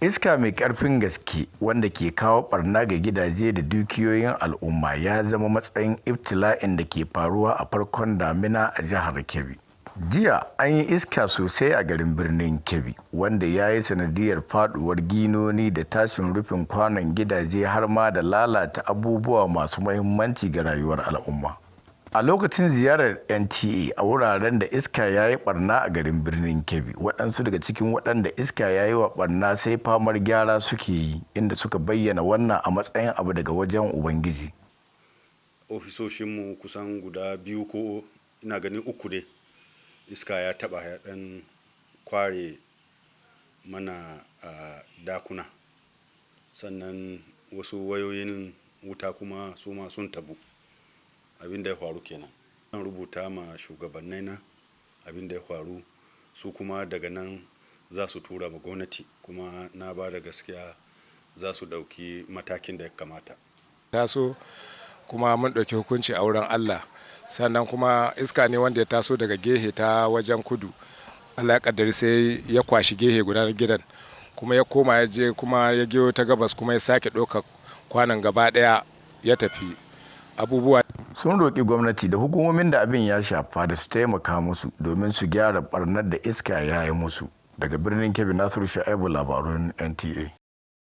Iska mai ƙarfin gaske wanda ke kawo ɓarna ga gidaje da dukiyoyin al'umma ya zama matsayin ibtila'in da ke faruwa a farkon damina a jihar Kebbi. Jiya an yi iska sosai a garin birnin Kebbi wanda ya yi sanadiyar faduwar ginoni da tashin rufin kwanon gidaje har ma da lalata abubuwa masu muhimmanci ga rayuwar al'umma. A lokacin ziyarar NTA a wuraren da iska ya yi barna a garin birnin Kebbi, waɗansu daga cikin waɗanda iska ya yi wa barna sai famar gyara suke yi, inda suka bayyana wannan a matsayin abu daga wajen Ubangiji. Ofisoshinmu kusan guda biyu ko ina ganin uku dai iska ya taɓa ya ɗan kware mana a dakuna, sannan wasu wayoyin wuta kuma su ma sun tabu. Abin da ya faru kenan an rubuta ma shugabannai na abin da ya faru, su kuma daga nan za su tura ma gwamnati, kuma na ba da gaskiya za su ɗauki matakin da ya kamata. Taso kuma mun ɗauki hukunci a wurin Allah, sannan kuma iska ne wanda ya taso daga gehe ta wajen kudu. Allah ya kaddari sai ya kwashi gehe guda gidan, kuma ya koma ya je kuma ya giyo ta gabas, kuma ya sake ɗaukar kwanan gaba ɗaya ya tafi. Abubuwa sun roƙi gwamnati da hukumomin da abin ya shafa da su taimaka musu domin su gyara barnar da iska ya yi musu. Daga birnin Kebbi, Nasiru Sha'ibu, labarun NTA.